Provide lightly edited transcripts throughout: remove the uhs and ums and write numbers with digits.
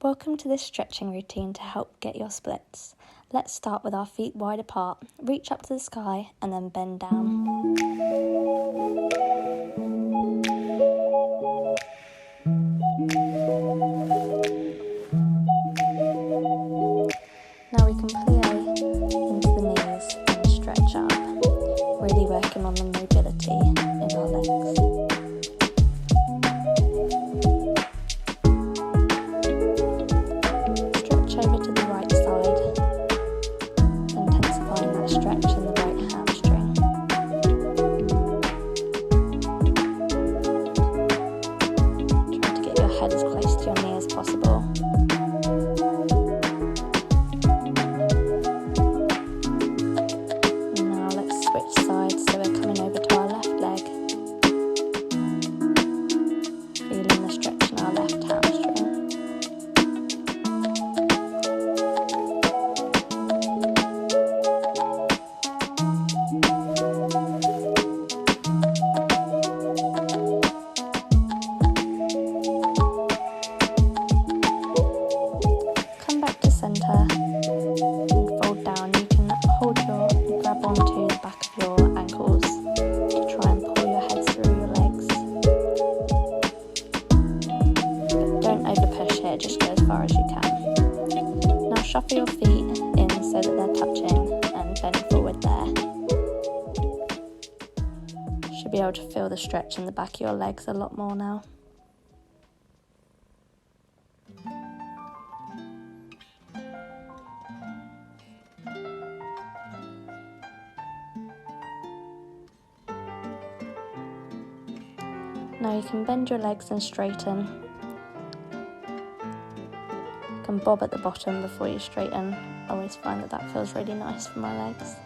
Welcome to this stretching routine to help get your splits. Let's start with our feet wide apart, reach up to the sky and then bend down. Now we can plie into the knees and stretch up, really working on the mobility in our legs. Over to the right side, intensifying that stretch in the right hamstring. Try to get your head as close to your knee as possible. Now let's switch sides so we're coming over to our left leg. Feeling the stretch in our left hamstring. Center and fold down. You can grab onto the back of your ankles to try and pull your head through your legs. But don't over push here, just go as far as you can. Now shuffle your feet in so that they're touching and bend forward there. Should be able to feel the stretch in the back of your legs a lot more now. Now you can bend your legs and straighten. You can bob at the bottom before you straighten. I always find that feels really nice for my legs.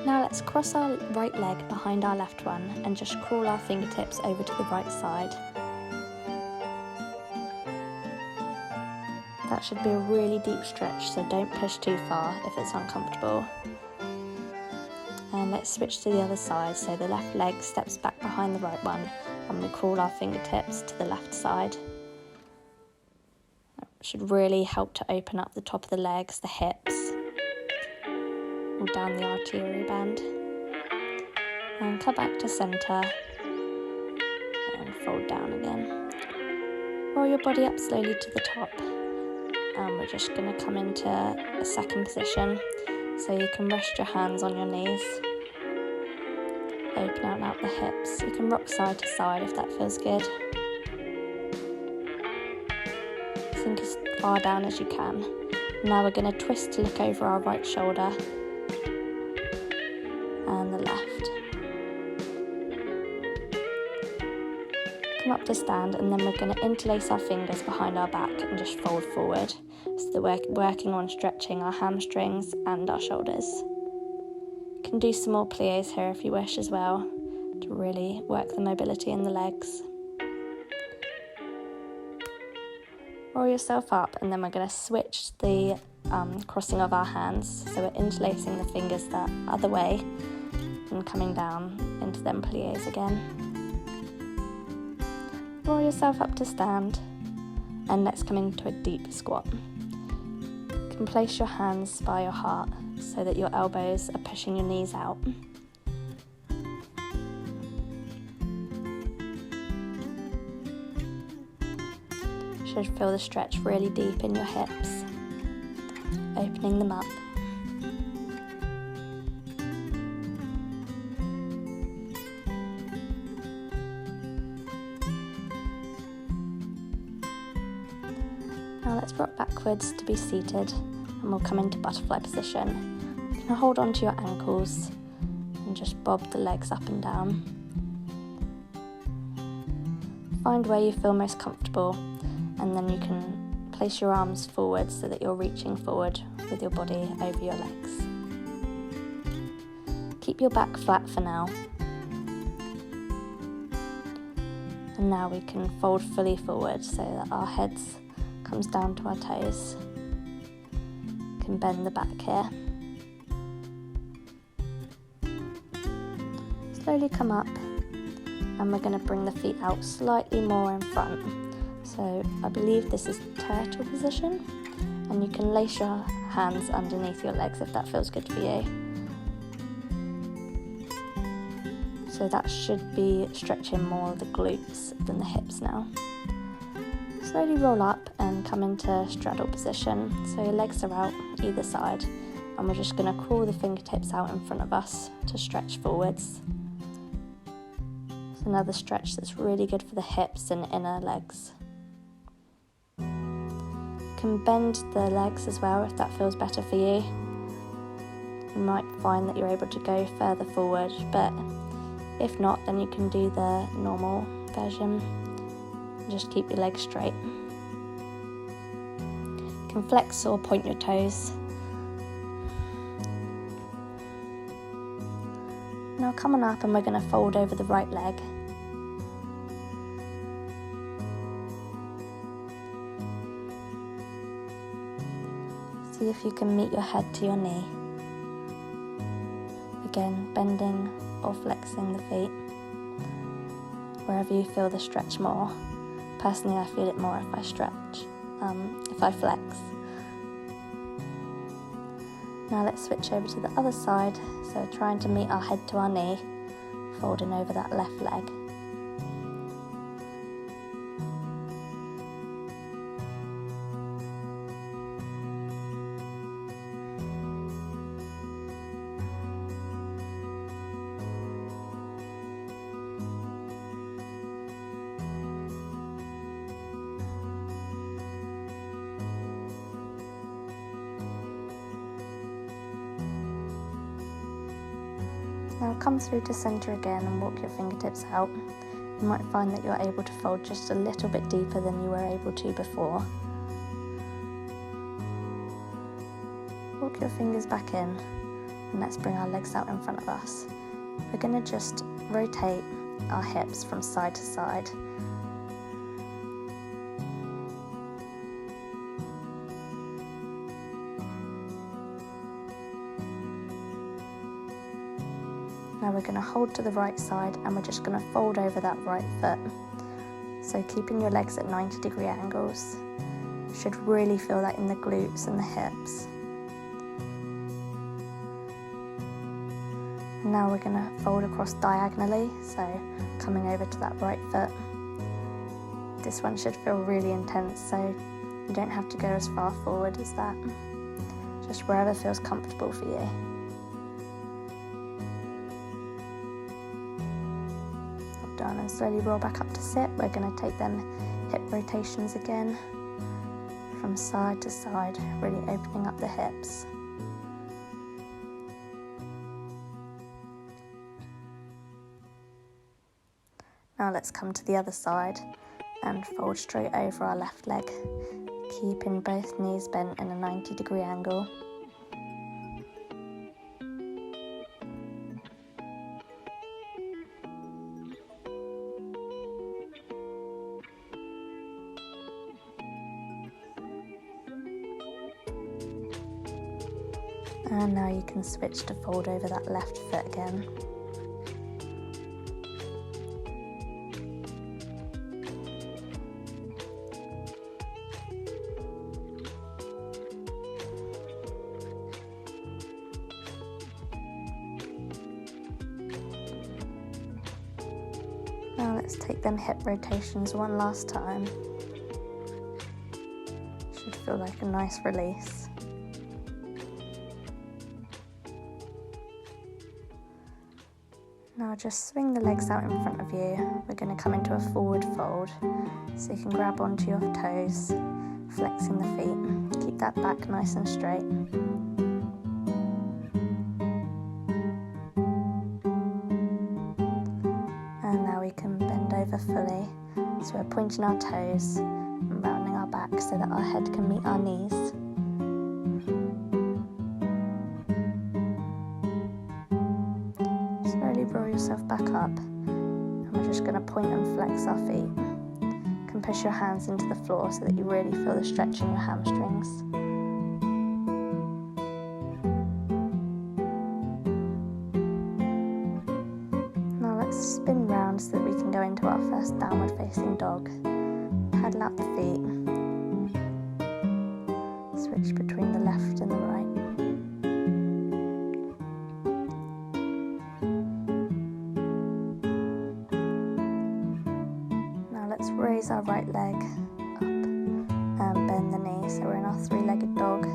Now let's cross our right leg behind our left one and just crawl our fingertips over to the right side. That should be a really deep stretch, so don't push too far if it's uncomfortable. And let's switch to the other side, so the left leg steps back behind the right one and we crawl our fingertips to the left side. That should really help to open up the top of the legs, the hips, all down the arterial band. And come back to centre and fold down again. Roll your body up slowly to the top. And we're just going to come into a second position, so you can rest your hands on your knees, open out the hips. You can rock side to side if that feels good. Sink as far down as you can. Now we're going to twist to look over our right shoulder and the left. Come up to stand, and then we're going to interlace our fingers behind our back and just fold forward. So that we're working on stretching our hamstrings and our shoulders. You can do some more plies here if you wish as well, to really work the mobility in the legs. Roll yourself up, and then we're going to switch the crossing of our hands. So we're interlacing the fingers that other way and coming down into them plies again. Roll yourself up to stand, and let's come into a deep squat. You can place your hands by your heart so that your elbows are pushing your knees out. You should feel the stretch really deep in your hips, opening them up. Now let's rock backwards to be seated, and we'll come into butterfly position. You can hold onto your ankles and just bob the legs up and down. Find where you feel most comfortable, and then you can place your arms forward so that you're reaching forward with your body over your legs. Keep your back flat for now. And now we can fold fully forward so that our heads comes down to our toes. Can bend the back here. slowly come up, and we're going to bring the feet out slightly more in front. So I believe this is turtle position, and you can lace your hands underneath your legs if that feels good for you. So that should be stretching more the glutes than the hips now. Slowly roll up and come into straddle position. So your legs are out either side, and we're just going to crawl the fingertips out in front of us to stretch forwards. It's another stretch that's really good for the hips and inner legs. You can bend the legs as well if that feels better for you. You might find that you're able to go further forward, but if not, then you can do the normal version. Just keep your legs straight. You can flex or point your toes. Now come on up, and we're going to fold over the right leg. See if you can meet your head to your knee. Again, bending or flexing the feet, wherever you feel the stretch more. Personally, I feel it more if I stretch, if I flex. Now let's switch over to the other side, so trying to meet our head to our knee, folding over that left leg. Now come through to centre again and walk your fingertips out. You might find that you're able to fold just a little bit deeper than you were able to before. Walk your fingers back in, and let's bring our legs out in front of us. We're going to just rotate our hips from side to side. Now we're going to hold to the right side, and we're just going to fold over that right foot. So keeping your legs at 90-degree angles. You should really feel that in the glutes and the hips. And now we're going to fold across diagonally, so coming over to that right foot. This one should feel really intense, so you don't have to go as far forward as that. Just wherever feels comfortable for you. Done, and slowly roll back up to sit. We're going to take them hip rotations again from side to side, really opening up the hips. Now let's come to the other side and fold straight over our left leg, keeping both knees bent in a 90-degree angle. And now you can switch to fold over that left foot again. Now let's take them hip rotations one last time. Should feel like a nice release. Now just swing the legs out in front of you. We're going to come into a forward fold, so you can grab onto your toes, flexing the feet. Keep that back nice and straight. And now we can bend over fully, so we're pointing our toes and rounding our back so that our head can meet our knees. Roll yourself back up, and we're just going to point and flex our feet. You can push your hands into the floor so that you really feel the stretch in your hamstrings. Now let's spin round so that we can go into our first downward facing dog. Paddle out the feet. Switch between the left and the right. Now let's raise our right leg up and bend the knee, so we're in our three-legged dog.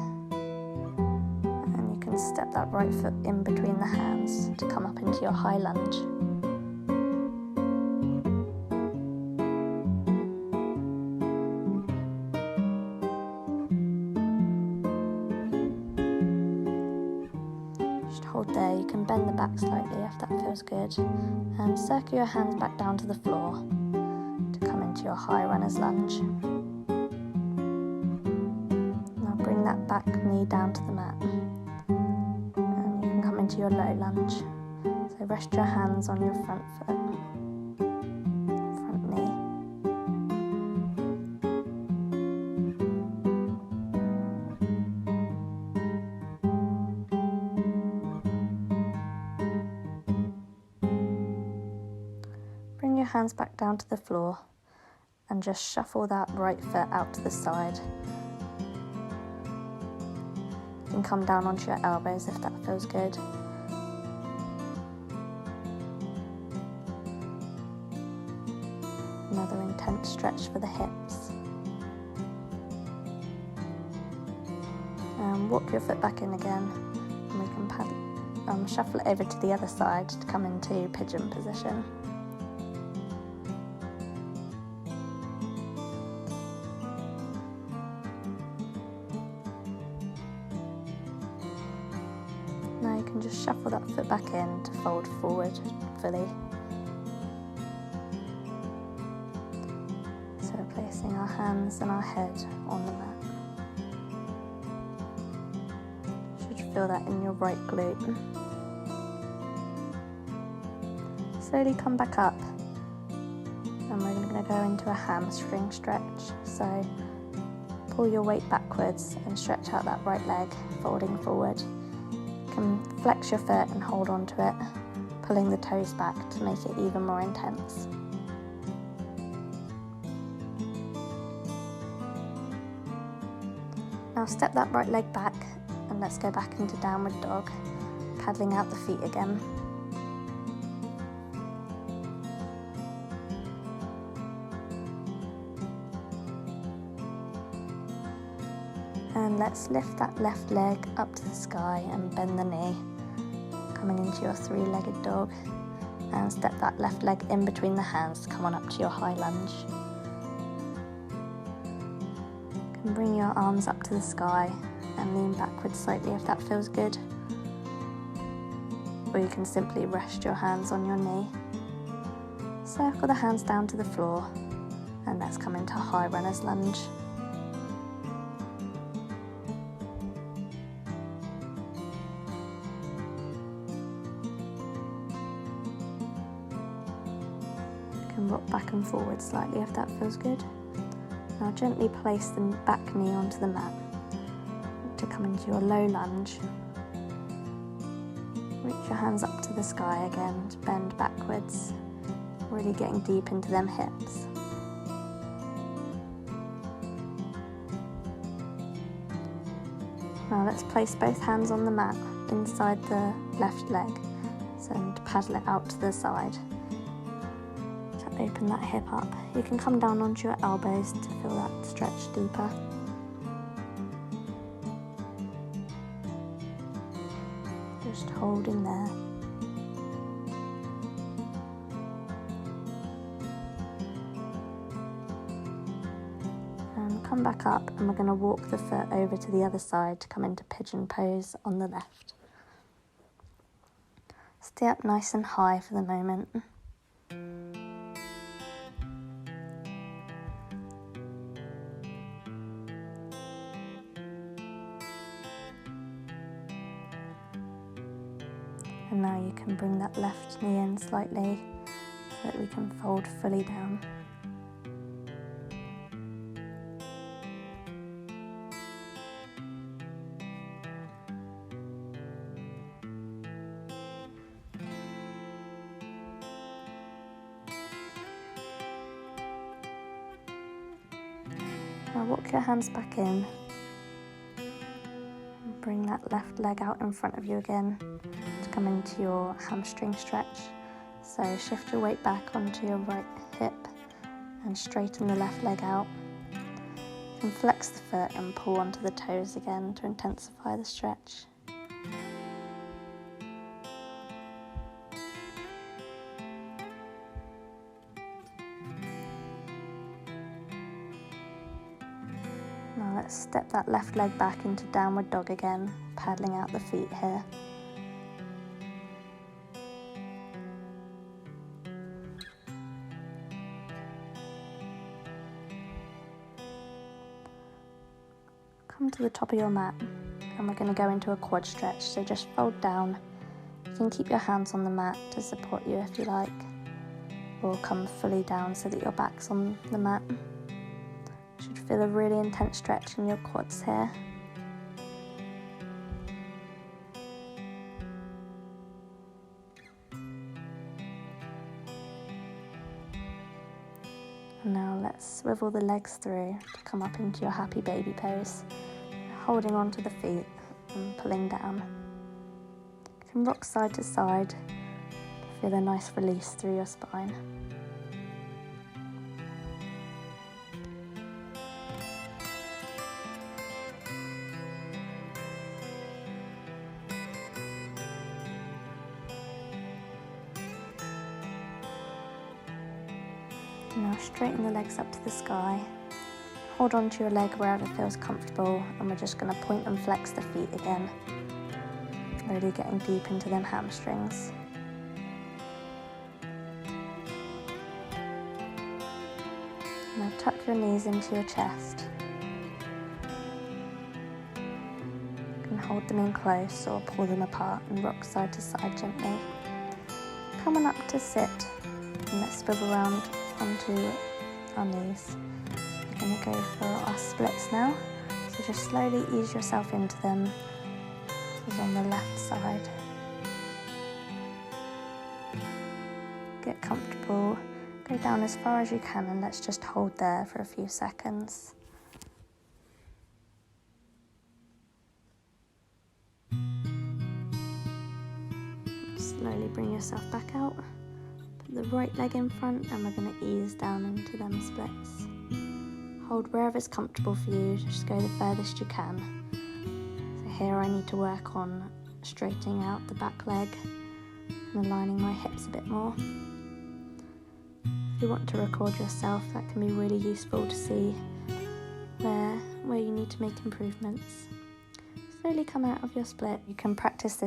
And you can step that right foot in between the hands to come up into your high lunge. Hold there, you can bend the back slightly if that feels good, and circle your hands back down to the floor to come into your high runner's lunge. Now bring that back knee down to the mat, and you can come into your low lunge. So rest your hands on your front foot, front knee. Bring your hands back down to the floor and just shuffle that right foot out to the side. You can come down onto your elbows if that feels good. Another intense stretch for the hips. And walk your foot back in again, and we can shuffle it over to the other side to come into pigeon position. Now you can just shuffle that foot back in to fold forward fully. So we're placing our hands and our head on the mat. You should feel that in your right glute. Slowly come back up, and we're going to go into a hamstring stretch. So pull your weight backwards and stretch out that right leg, folding forward. You can flex your foot and hold on to it, pulling the toes back to make it even more intense. Now step that right leg back and let's go back into downward dog, paddling out the feet again. And let's lift that left leg up to the sky and bend the knee, coming into your three-legged dog, and step that left leg in between the hands to come on up to your high lunge. You can bring your arms up to the sky and lean backwards slightly if that feels good, or you can simply rest your hands on your knee. Circle the hands down to the floor, and let's come into high runner's lunge. Can rock back and forward slightly if that feels good. Now gently place the back knee onto the mat to come into your low lunge. Reach your hands up to the sky again to bend backwards, really getting deep into them hips. Now let's place both hands on the mat inside the left leg, and paddle it out to the side. Open that hip up. You can come down onto your elbows to feel that stretch deeper. Just holding there. And come back up, and we're going to walk the foot over to the other side to come into pigeon pose on the left. Stay up nice and high for the moment. And now you can bring that left knee in slightly so that we can fold fully down. Now walk your hands back in. And bring that left leg out in front of you again to come into your hamstring stretch. So shift your weight back onto your right hip and straighten the left leg out. You can flex the foot and pull onto the toes again to intensify the stretch. Now let's step that left leg back into downward dog again, paddling out the feet here. Come to the top of your mat and we're going to go into a quad stretch, so just fold down. You can keep your hands on the mat to support you if you like, or come fully down so that your back's on the mat. You should feel a really intense stretch in your quads here. And now let's swivel the legs through to come up into your happy baby pose, holding onto the feet and pulling down. You can rock side to side to feel a nice release through your spine. Now straighten the legs up to the sky. Hold on to your leg wherever feels comfortable, and we're just going to point and flex the feet again. Really getting deep into them hamstrings. Now tuck your knees into your chest. You can hold them in close or pull them apart and rock side to side gently. Come on up to sit, and let's swivel around onto our knees. We're going to go for our splits now, so just slowly ease yourself into them. This is on the left side. Get comfortable, go down as far as you can, and let's just hold there for a few seconds. Slowly bring yourself back out. Put the right leg in front and we're going to ease down into them splits. Hold wherever's comfortable for you, just go the furthest you can. So here I need to work on straightening out the back leg and aligning my hips a bit more. If you want to record yourself, that can be really useful to see where you need to make improvements. Slowly come out of your split. You can practice this